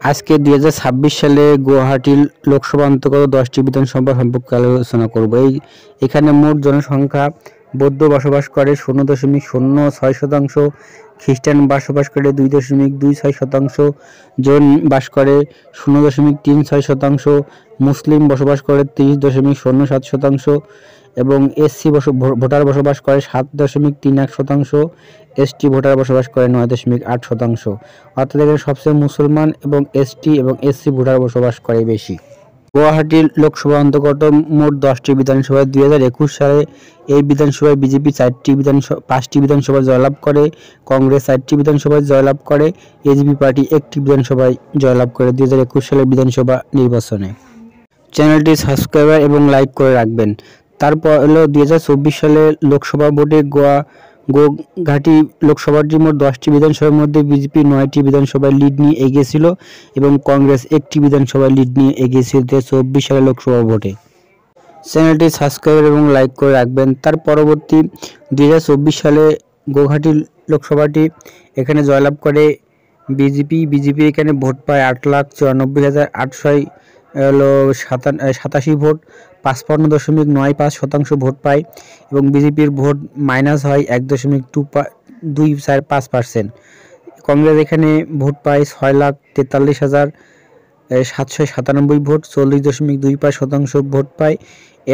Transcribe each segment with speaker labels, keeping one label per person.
Speaker 1: আজকে 2026 সালে গুয়াহাটি লোকসভা অন্তর্গত 10টি বিধানসভা সম্পর্কে আলোচনা করব। এখানে মোট জনসংখ্যা বৌদ্ধ বসবাস করে 0.06%, খ্রিস্টান বসবাস করে 2.26%, জৈন বাস করে 0.36%, মুসলিম বসবাস করে 30.07% এবং এসসি ভোটার বসবাস করে 7.31%, এসটি ভোটার বসবাস করে 9.8%। অর্থাৎ এখানে সবচেয়ে মুসলমান এবং এসটি এবং এসসি ভোটার বসবাস করে বেশি। গুয়াহাটি লোকসভা অন্তর্গত মোট 10টি বিধানসভায় 2021 সালে এই বিধানসভায় বিজেপি 5টি বিধানসভায় জয়লাভ করে, কংগ্রেস 4টি বিধানসভায় জয়লাভ করে, এজপি পার্টি 1টি বিধানসভায় জয়লাভ করে 2021 সালের বিধানসভা নির্বাচনে। চ্যানেলটি সাবস্ক্রাইব এবং লাইক করে রাখবেন। তারপর হলো 2024 সালে লোকসভা ভোটে গুয়াহাটি লোকসভাটি মোট 10টি বিধানসভার মধ্যে বিজেপি 9টি বিধানসভায় লিড নিয়ে এগিয়েছিল এবং কংগ্রেস 1টি বিধানসভায় লিড নিয়ে এগিয়েছিল 2024 সালে লোকসভা ভোটে। চ্যানেলটি সাবস্ক্রাইব এবং লাইক করে রাখবেন। তার পরবর্তী 2024 সালে গুয়াহাটি লোকসভাটি এখানে জয়লাভ করে বিজেপি এখানে ভোট পায় 8,94,887 ভোট, 55.95% ভোট পায় এবং বিজেপির ভোট মাইনাস হয় 1.245%। কংগ্রেস এখানে ভোট পায় 6,43,797 ভোট, 40.25% ভোট পায়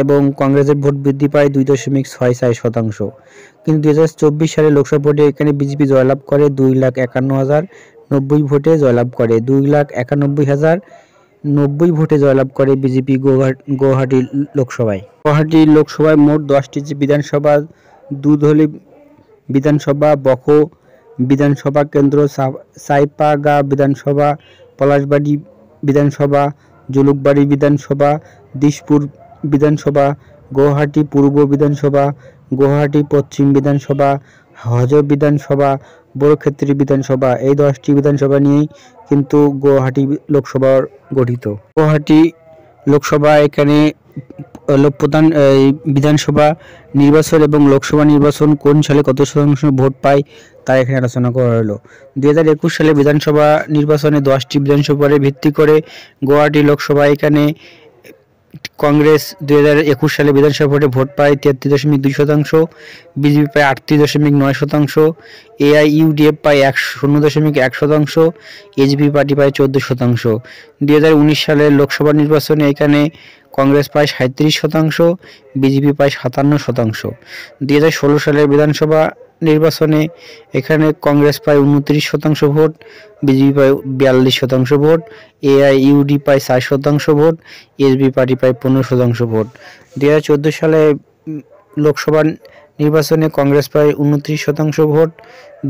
Speaker 1: এবং কংগ্রেসের ভোট বৃদ্ধি পায় 2.64%। কিন্তু 2024 সালে লোকসভা ভোটে এখানে বিজেপি জয়লাভ করে 2,51,090 ভোটে জয়লাভ করে 2,91,090 ভোটে জয়লাভ করে বিজেপি গুয়াহাটি লোকসভায়। গুয়াহাটি লোকসভায় মোট 10টি বিধানসভা, দুধলি বিধানসভা, বখো বিধানসভা কেন্দ্র, সাইপাগা বিধানসভা, পলাশবাড়ি বিধানসভা, জুলুকবাড়ি বিধানসভা, দিশপুর বিধানসভা, গুয়াহাটি পূর্ব বিধানসভা, গুয়াহাটি পশ্চিম বিধানসভা, হজ বিধানসভা, বড়ক্ষেত্রী বিধানসভা, এই 10টি বিধানসভা নিয়েই কিন্তু গুয়াহাটি লোকসভা গঠিত। গুয়াহাটি লোকসভা এখানে প্রধান বিধানসভা নির্বাচন এবং লোকসভা নির্বাচন কোন সালে কত শতাংশ ভোট পায় তা এখানে আলোচনা করা হলো। 2021 সালে বিধানসভা নির্বাচনে 10টি বিধানসভার ভিত্তি করে গুয়াহাটি লোকসভা এখানে কংগ্রেস 2021 সালে বিধানসভা ভোটে ভোট পায় 33.2%, বিজেপি পায় 38.9%, এআইইউডিএফ পায় 0.1%, এজপি পার্টি পায় 14%। 2019 সালের লোকসভা নির্বাচনে এখানে কংগ্রেস পায় 37%, বিজেপি পায় 57%। 2016 সালের বিধানসভা নির্বাচনে এখানে কংগ্রেস পায় 29% ভোট, বিজেপি পায় 42% ভোট, এআইইউডি পায় 4% ভোট, এসবি পার্টি পায় 15% ভোট। 2014 সালে লোকসভা নির্বাচনে কংগ্রেস পায় 29% ভোট,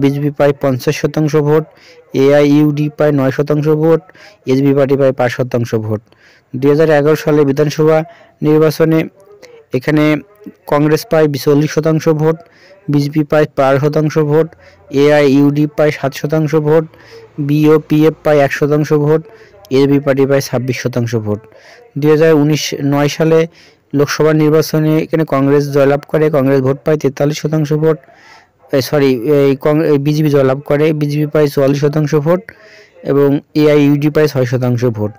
Speaker 1: বিজেপি পায় 50% ভোট, এআইইউডি পায় 9% ভোট, এসবি পার্টি পায় 5% ভোট। 2011 সালে বিধানসভা নির্বাচনে এখানে কংগ্রেস পায় 40% ভোট, বিজেপি পায় 12% ভোট, এআইইউডি পায় 7% ভোট, বিওপিএফ পায় 1% ভোট, এসবি পার্টি পায় 26% ভোট। 2009 সালে লোকসভা নির্বাচনে এখানে কংগ্রেস জয়লাভ করে, কংগ্রেস ভোট পায় 43% ভোট, বিজেপি জয়লাভ করে, বিজেপি পায় 44% ভোট এবং এআইইউডি পায় 6% ভোট।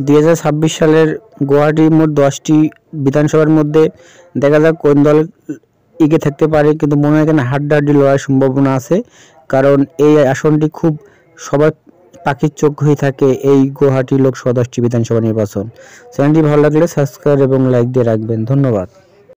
Speaker 1: 2026 সালের গুয়াহাটির মোট 10টি বিধানসভার মধ্যে দেখা যাক কোন দল এগিয়ে থাকতে পারে, কিন্তু মনে হয় এখানে হাড্ডাহাড্ডি লড়াইয়ের সম্ভাবনা আছে, কারণ এই আসনটি খুব সবার পাখির চোখ হয়ে থাকে এই গুয়াহাটি লোকসভা 10টি বিধানসভা নির্বাচন। চ্যানেলটি ভালো লাগলে সাবস্ক্রাইব এবং লাইক দিয়ে রাখবেন। ধন্যবাদ।